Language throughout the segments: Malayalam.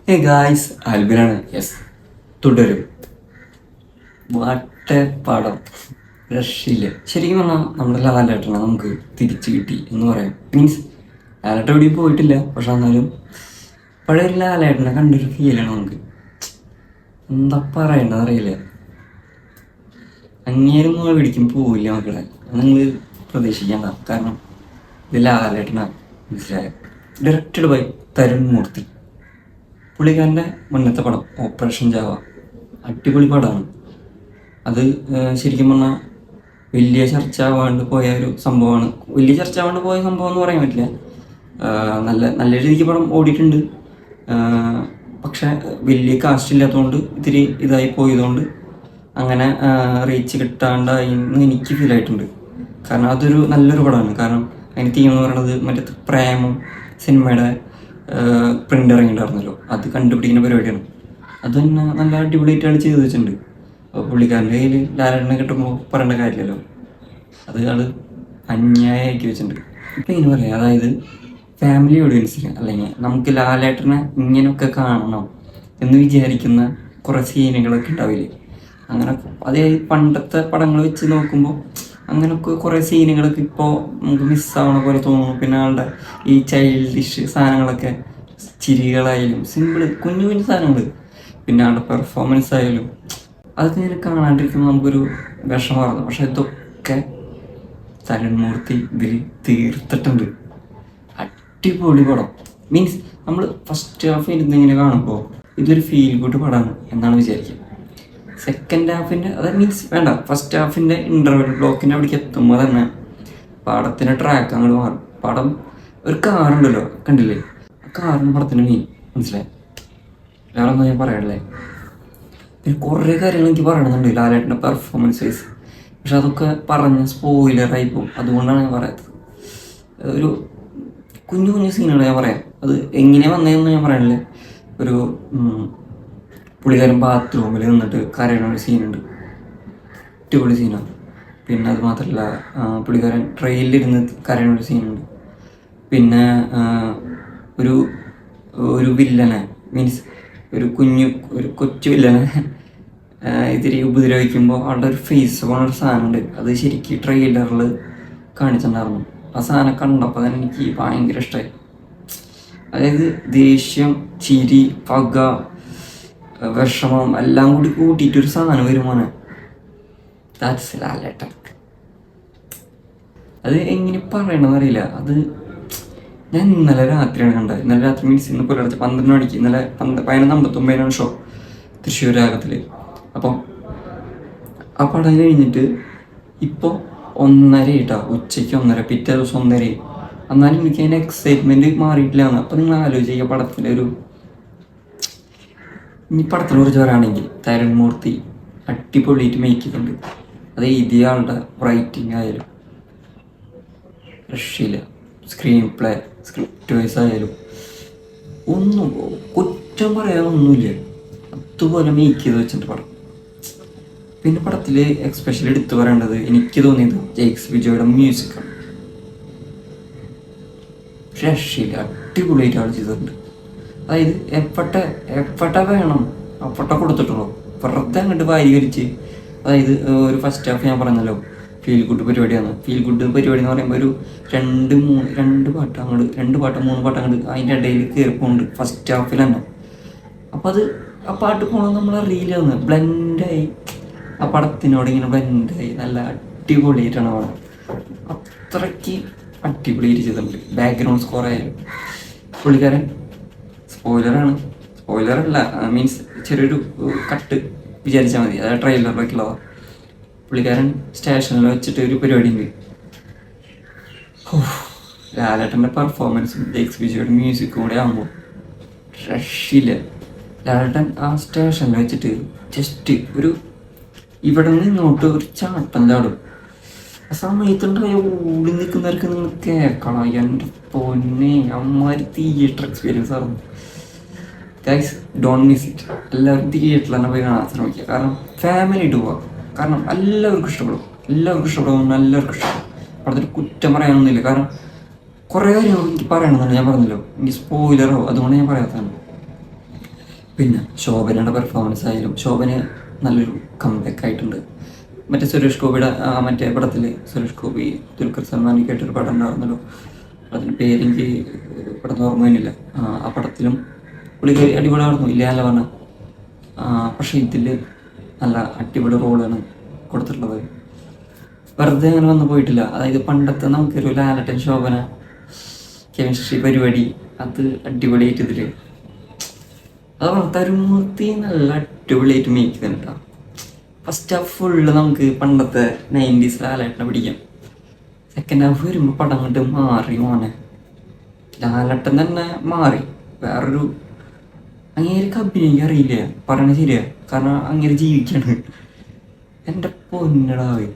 Hey guys, ആൽബിനാണ്. യെസ്, തുടരും. വാട്ട പടം രക്ഷയില്ല. ശരിക്കും പറഞ്ഞാൽ നമ്മുടെ ലാലേട്ടനെ നമുക്ക് തിരിച്ചു കിട്ടി എന്ന് പറയാം. മീൻസ് ലാലേട്ടൻ എവിടെയും പോയിട്ടില്ല, പക്ഷെ എന്നാലും പഴയ ഒരു ലാലേട്ടനെ കണ്ടൊരു ഫീലാണ് നമുക്ക്. എന്താ പറയണ്ടെന്ന് അറിയില്ല. അങ്ങേരും നമ്മൾ പിടിക്കും പോവില്ല മക്കളെ, നിങ്ങൾ പ്രതീക്ഷിക്കണ്ട. കാരണം ഇത് ലാലേട്ടനാണ്, മനസ്സിലായ. ഡയറക്റ്റഡ് ബൈ തരുൺ മൂർത്തി. പുള്ളിക്കാരൻ്റെ മുന്നത്തെ പടം ഓപ്പറേഷൻ ജാവ അടിപൊളി പടമാണ്. അത് ശരിക്കും പറഞ്ഞാൽ വലിയ ചർച്ച ആവാണ്ട് പോയ ഒരു സംഭവമാണ്. വലിയ ചർച്ച ആവാണ്ട് പോയ സംഭവം എന്ന് പറയാൻ പറ്റില്ല. നല്ല നല്ല രീതിക്ക് പടം ഓടിയിട്ടുണ്ട്. പക്ഷെ വലിയ കാസ്റ്റ് ഇല്ലാത്തതുകൊണ്ട് ഇത്തിരി ഇതായി പോയതുകൊണ്ട് അങ്ങനെ റീച്ച് കിട്ടാണ്ടായി എന്ന് എനിക്ക് ഫീൽ ആയിട്ടുണ്ട്. കാരണം അതൊരു നല്ലൊരു പടമാണ്. കാരണം അതിന് തീം എന്ന് പറയുന്നത് മറ്റേ പ്രേമം സിനിമയുടെ പ്രിൻ്റ് ഇറങ്ങിയിട്ടുണ്ടായിരുന്നല്ലോ, അത് കണ്ടുപിടിക്കുന്ന പരിപാടിയാണ്. അത് തന്നെ നല്ല അടിപൊളിയായിട്ടാണ് ചെയ്ത് വെച്ചിട്ടുണ്ട്. അപ്പോൾ പുള്ളിക്കാരൻ്റെ കയ്യിൽ ലാലേട്ടനെ കിട്ടുമ്പോൾ പറയേണ്ട കാര്യമില്ലല്ലോ, അത് ആൾ അന്യായമാക്കി വെച്ചിട്ടുണ്ട്. ഇപ്പം ഇങ്ങനെ പറയാം, അതായത് ഫാമിലി ഓഡിയൻസിന് അല്ലെങ്കിൽ നമുക്ക് ലാലേട്ടനെ ഇങ്ങനെയൊക്കെ കാണണം എന്ന് വിചാരിക്കുന്ന കുറേ സീനുകളൊക്കെ ഉണ്ടാവില്ലേ. അങ്ങനെ അതായത് പണ്ടത്തെ പടങ്ങൾ വെച്ച് നോക്കുമ്പോൾ അങ്ങനെയൊക്കെ കുറേ സീനുകളൊക്കെ ഇപ്പോൾ നമുക്ക് മിസ്സാവണ പോലെ തോന്നുന്നു. പിന്നെ ആളുടെ ഈ ചൈൽഡിഷ് സാധനങ്ങളൊക്കെ, ചിരികളായാലും സിമ്പിൾ കുഞ്ഞു കുഞ്ഞു സാധനങ്ങൾ, പിന്നെ ആളുടെ പെർഫോമൻസ് ആയാലും അതൊക്കെ ഇങ്ങനെ കാണാണ്ടിരിക്കുമ്പോൾ നമുക്കൊരു വിഷമായിരുന്നു. പക്ഷെ ഇതൊക്കെ തരുൺ മൂർത്തി ഇതിൽ തീർത്തിട്ടുണ്ട്. അടിപൊളി പടം. മീൻസ് നമ്മൾ ഫസ്റ്റ് ഹാഫ് ഇരുന്നിങ്ങനെ കാണുമ്പോൾ ഇതൊരു ഫീൽ ഗുഡ് പടമാണ് എന്നാണ് വിചാരിക്കുക. സെക്കൻഡ് ഹാഫിൻ്റെ അത് മീൻസ് വേണ്ട, ഫസ്റ്റ് ഹാഫിൻ്റെ ഇൻ്റർവെൽ ബ്ലോക്കിൻ്റെ അവിടേക്ക് എത്തുമ്പോൾ തന്നെ പടത്തിൻ്റെ ട്രാക്ക് അങ്ങോട്ട് മാറും. പടം ഒരു കാറുണ്ടല്ലോ, കണ്ടില്ലേ? ആ കാറിന് പടത്തിന് മീൻ മനസ്സിലായി. വേറെ ഒന്നും ഞാൻ പറയണല്ലേ. പിന്നെ കുറേ കാര്യങ്ങൾ എനിക്ക് പറയണമെന്നുണ്ട് ലാലേട്ടൻ്റെ പെർഫോമൻസ് വൈസ്, പക്ഷെ അതൊക്കെ പറഞ്ഞ സ്പോയിലറായി പോകും. അതുകൊണ്ടാണ് ഞാൻ പറയാത്തത്. ഒരു കുഞ്ഞു കുഞ്ഞു സീനുകൾ ഞാൻ പറയാം. അത് എങ്ങനെ വന്നതെന്ന് ഞാൻ പറയണില്ലേ. ഒരു പുള്ളിക്കാരൻ ബാത്റൂമിൽ നിന്നിട്ട് കരയണ ഒരു സീനുണ്ട്, അടിപൊളി സീനാണ്. പിന്നെ അത് മാത്രമല്ല, പുള്ളിക്കാരൻ ട്രെയിനിലിരുന്ന് കരയണ ഒരു സീനുണ്ട്. പിന്നെ ഒരു ഒരു വില്ലനെ, മീൻസ് ഒരു കൊച്ചു വില്ലനെ ഇതിരി ഉപദ്രവിക്കുമ്പോൾ ആളുടെ ഒരു ഫേസ് പോണൊരു സാധനമുണ്ട്. അത് ശരിക്കും ട്രെയിലറിൽ കാണിച്ചിട്ടുണ്ടായിരുന്നു. ആ സാധനം കണ്ടപ്പോൾ തന്നെ എനിക്ക് ഭയങ്കര ഇഷ്ടമായി. അതായത് ദേഷ്യം, ചിരി, പക, വിഷമം എല്ലാം കൂടി കൂട്ടിയിട്ടൊരു സാധനം വരുമാനം. ദാറ്റ്സ് ലാലേട്ടൻ. അത് എങ്ങനെ പറയണമെന്ന് അറിയില്ല. അത് ഞാൻ ഇന്നലെ രാത്രിയാണ് കണ്ടത്. ഇന്നലെ രാത്രി മീൻസ് ഇന്ന് പുലർച്ചെ 12 മണിക്ക്, ഇന്നലെ 11:59 ഷോ തൃശ്ശൂർ രാഗത്തിൽ. അപ്പം ആ പടം കഴിഞ്ഞിട്ട് ഇപ്പോൾ 1:30 കേട്ടോ, ഉച്ചയ്ക്ക് 1:30, പിറ്റേ ദിവസം 1:30. എന്നാലും എനിക്ക് അതിൻ്റെ എക്സൈറ്റ്മെൻറ്റ് മാറിയിട്ടില്ല. അപ്പം നിങ്ങൾ ആലോചിക്കുക, പടത്തിൻ്റെ ഒരു ഇനി പടത്തിനെ കുറിച്ച് പറയുകയാണെങ്കിൽ തരുൺ മൂർത്തി അടിപൊളിയായിട്ട് മേക്ക് ചെയ്തിട്ടുണ്ട്. അത് എഴുതിയ ആളുടെ റൈറ്റിംഗ് ആയാലും രക്ഷയില്ല. സ്ക്രീൻ പ്ലേ, സ്ക്രിപ്റ്റ് വൈസ് ആയാലും ഒന്നും കുറ്റം പറയാനൊന്നുമില്ല. അതുപോലെ മേക്ക് ചെയ്ത് വെച്ചിട്ടുണ്ട് പടം. പിന്നെ പടത്തിൽ എക്സ്പെഷ്യലി എടുത്തു പറയേണ്ടത് എനിക്ക് തോന്നിയത് ജെയ്ക്സ് ബിജോയുടെ മ്യൂസിക്കാണ്. രക്ഷയില്ല, അടിപൊളിയായിട്ട് ആൾ ചെയ്തിട്ടുണ്ട്. അതായത് എപ്പട്ട വേണം അപ്പട്ട കൊടുത്തിട്ടുള്ളൂ. വെറുതെ അങ്ങോട്ട് വാരികരിച്ച്, അതായത് ഒരു ഫസ്റ്റ് ഹാഫ് ഞാൻ പറഞ്ഞല്ലോ ഫീൽ ഗുഡ് പരിപാടിയാണ്. ഫീൽ ഗുഡ് പരിപാടി എന്ന് പറയുമ്പോൾ ഒരു 2 പാട്ട് അങ്ങോട്ട്, 2 പാട്ട് 3 പാട്ട് അങ്ങോട്ട് അതിൻ്റെ ഇടയിൽ കയറിപ്പോണ്ട് ഫസ്റ്റ് ഹാഫിൽ തന്നെ. അപ്പോൾ അത് ആ പാട്ട് പോകണമെന്ന് നമ്മൾ അറിയില്ലെന്ന് ബ്ലെൻഡായി, ആ പടത്തിനോട് ഇങ്ങനെ ബ്ലെൻഡായി നല്ല അടിപൊളിയായിട്ടാണ് അവിടെ. അത്രയ്ക്ക് അടിപൊളിയായിട്ട് ചെയ്തിട്ടുണ്ട്. ബാക്ക്ഗ്രൗണ്ട് സ്കോർ ആയാലും പുള്ളിക്കാരൻ, സ്പോയിലറല്ല, മീൻസ് ചെറിയൊരു കട്ട് വിചാരിച്ചാൽ മതി, അതായത് ട്രെയിലറിലേക്കുള്ളതാണ്. പുള്ളിക്കാരൻ സ്റ്റേഷനിൽ വെച്ചിട്ട് ഒരു പരിപാടി ഉണ്ട്. ലാലേട്ടൻ്റെ പെർഫോമൻസും ജെയ്ക്സ് ബിജോയുടെ മ്യൂസിക്കും കൂടെ ആകുമ്പോൾ രക്ഷയില്ല. ലാലേട്ടൻ ആ സ്റ്റേഷനിൽ വെച്ചിട്ട് ജസ്റ്റ് ഒരു ഇവിടെ നിന്നോട്ട് ഒരു ചാട്ടം ചാടും. ആ സമയത്തുണ്ടായ ഓടി നിൽക്കുന്നവർക്ക് നിങ്ങൾ കേൾക്കണം. എൻ്റെ പൊന്നെ, അമ്മാതിരി തിയേറ്റർ എക്സ്പീരിയൻസ് ആയിരുന്നു. Guys, don't miss it. എല്ലാവരും തിയേറ്ററിൽ തന്നെ പോയി കാണാൻ ശ്രമിക്കുക. കാരണം ഫാമിലിയായിട്ട് പോവാം. കാരണം എല്ലാവർക്കും ഇഷ്ടപ്പെടും. എല്ലാവർക്കും ഇഷ്ടപ്പെടും. അവിടുത്തെ കുറ്റം പറയാനൊന്നുമില്ല. കാരണം കുറേ കാര്യങ്ങൾ എനിക്ക് പറയണമെന്നുണ്ട്, ഞാൻ പറഞ്ഞല്ലോ, എനിക്ക് സ്പോയിലറോ, അതുകൊണ്ട് ഞാൻ പറയാത്തതാണ്. പിന്നെ ശോഭനയുടെ പെർഫോമൻസ് ആയാലും ശോഭന നല്ലൊരു കംബാക്ക് ആയിട്ടുണ്ട്. മറ്റേ സുരേഷ് ഗോപിയുടെ മറ്റേ പടത്തിൽ സുരേഷ് ഗോപി ദുൽഖർ സൽമാനൊക്കെ ആയിട്ടൊരു പടം ഉണ്ടായിരുന്നല്ലോ, അതിന് പേരെനിക്ക് പടം ഓർമ്മ വരുന്നില്ല. ആ പടത്തിലും പുള്ളിക്ക് അടിപൊളിയായിരുന്നു, ഇല്ല പറഞ്ഞ. പക്ഷെ ഇതിൽ നല്ല അടിപൊളി റോളാണ് കൊടുത്തിട്ടുള്ളത്. വെറുതെ അങ്ങനെ വന്നു പോയിട്ടില്ല. അതായത് പണ്ടത്തെ നമുക്കൊരു ലാലട്ടൻ ശോഭന കെമിസ്ട്രി പരിപാടി അത് അടിപൊളിയായിട്ട് ഇതില് അതാണ്. തരുമൂർത്തി നല്ല അടിപൊളിയായിട്ട് മേക്ക് ചെയ്തിട്ടാ. ഫസ്റ്റ് ഹാഫ് ഫുള്ള് നമുക്ക് പണ്ടത്തെ 90s ലാലേട്ടനെ പിടിക്കാം. സെക്കൻഡ് ഹാഫ് വരുമ്പോൾ പടം കണ്ട് മാറി മോനെ. ലാലേട്ടൻ തന്നെ മാറി. വേറൊരു അങ്ങേർക്ക് അഭിനയിക്കാൻ അറിയില്ല, പറയണ ശരിയാ, കാരണം അങ്ങേര് ജീവിക്കാണ്. എൻ്റെ പൊന്നടാവേ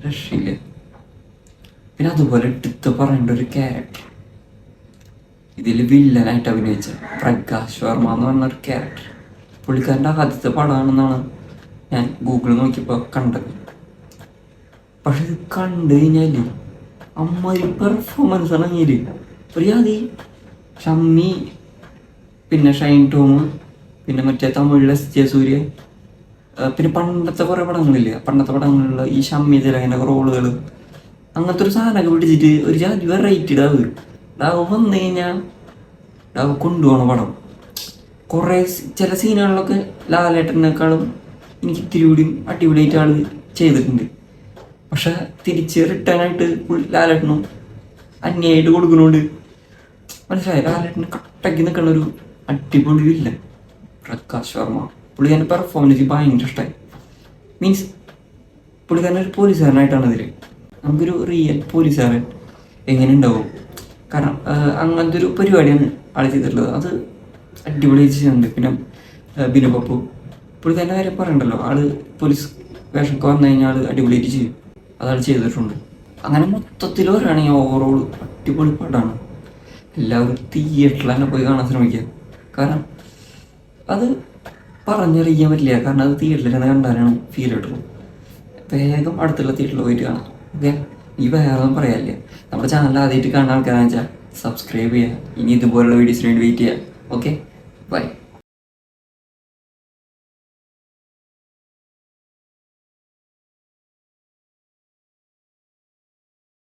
രക്ഷയില്ല. പിന്നെ അതുപോലെ എടുത്ത് പറയേണ്ട ഒരു ക്യാരക്ടർ ഇതിൽ വില്ലനായിട്ട് അഭിനയിച്ച പ്രകാശ് വർമ്മ എന്ന് പറഞ്ഞൊരു ക്യാരക്ടർ. പുള്ളിക്കാരൻ്റെ ആദ്യത്തെ പടമാണെന്നാണ് ഞാൻ ഗൂഗിളിൽ നോക്കിയപ്പോൾ കണ്ടത്. പക്ഷെ ഇത് കണ്ടു കഴിഞ്ഞാൽ അമ്മൊരു പെർഫോമൻസ് ആണ് അങ്ങേര്. ഒരു ജാതി ഷമ്മി, പിന്നെ ഷൈൻ ടോം, പിന്നെ മറ്റേ തമിഴിലെ SJ സൂര്യ, പിന്നെ പണ്ടത്തെ കുറേ പടങ്ങളില്ലേ, പണ്ടത്തെ പടങ്ങളിലുള്ള ഈ ഷമ്മി തിലകൻ്റെ റോളുകൾ, അങ്ങനത്തെ ഒരു സാധനമൊക്കെ പിടിച്ചിട്ട് ഒരു ജാതി വെറൈറ്റി ഡാവ് വന്നു കഴിഞ്ഞാൽ ഡാവ് കൊണ്ടുപോകണ പടം. കുറേ ചില സീനുകളിലൊക്കെ ലാലേട്ടനേക്കാളും എനിക്ക് ഇത്തിരി കൂടിയും അടിപൊളിയായിട്ട് ആൾ ചെയ്തിട്ടുണ്ട്. പക്ഷെ തിരിച്ച് റിട്ടേണായിട്ട് ലാലേട്ടനും അന്യായിട്ട് കൊടുക്കുന്നുണ്ട്. മനസ്സിലായി, ലാലേട്ടന് കട്ടയ്ക്ക് നിൽക്കുന്ന ഒരു അടിപൊളി ഇല്ല പ്രകാശ് വർമ്മ. പുള്ളിക്കാരൻ്റെ പെർഫോമൻസ് ഭയങ്കര ഇഷ്ടമായി. മീൻസ് പുള്ളിക്കാരൻ ഒരു പോലീസുകാരനായിട്ടാണ് ഇതിൽ. നമുക്കൊരു റിയൽ പോലീസുകാരൻ എങ്ങനെ ഉണ്ടാവും, കാരണം അങ്ങനത്തെ ഒരു പരിപാടിയാണ് ആൾ ചെയ്തിട്ടുള്ളത്. അത് അടിപൊളി ചെയ്യുന്നുണ്ട്. പിന്നെ ബിനു പപ്പു, പുള്ളിക്കാരൻ്റെ കാര്യം പറയണ്ടല്ലോ, ആള് പോലീസ് വേഷമൊക്കെ വന്നു കഴിഞ്ഞാൽ ആൾ അടിപൊളിയായിട്ട് ചെയ്യും. അതാൾ ചെയ്തിട്ടുണ്ട്. അങ്ങനെ മൊത്തത്തിൽ പറയുകയാണെങ്കിൽ ഓവറോൾ അടിപൊളി പടമാണ്. എല്ലാവരും തിയേറ്ററിൽ തന്നെ പോയി കാണാൻ ശ്രമിക്കുക. കാരണം അത് പറഞ്ഞറിയാൻ പറ്റില്ല, കാരണം അത് തിയേറ്ററിൽ തന്നെ കണ്ടാലാണ് ഫീൽ കിട്ടുള്ളൂ. വേഗം അടുത്തുള്ള തിയേറ്ററിൽ പോയിട്ട് കാണാം. ഓക്കെ, ഈ വേറെ ഒന്നും പറയാനില്ല. നമ്മുടെ ചാനൽ ആദ്യമായിട്ട് കാണുന്ന ആൾക്കാരെന്ന് വെച്ചാൽ സബ്സ്ക്രൈബ് ചെയ്യുക. ഇനി ഇതുപോലുള്ള വീഡിയോസിന് വേണ്ടി വെയിറ്റ് ചെയ്യുക. Okay, by.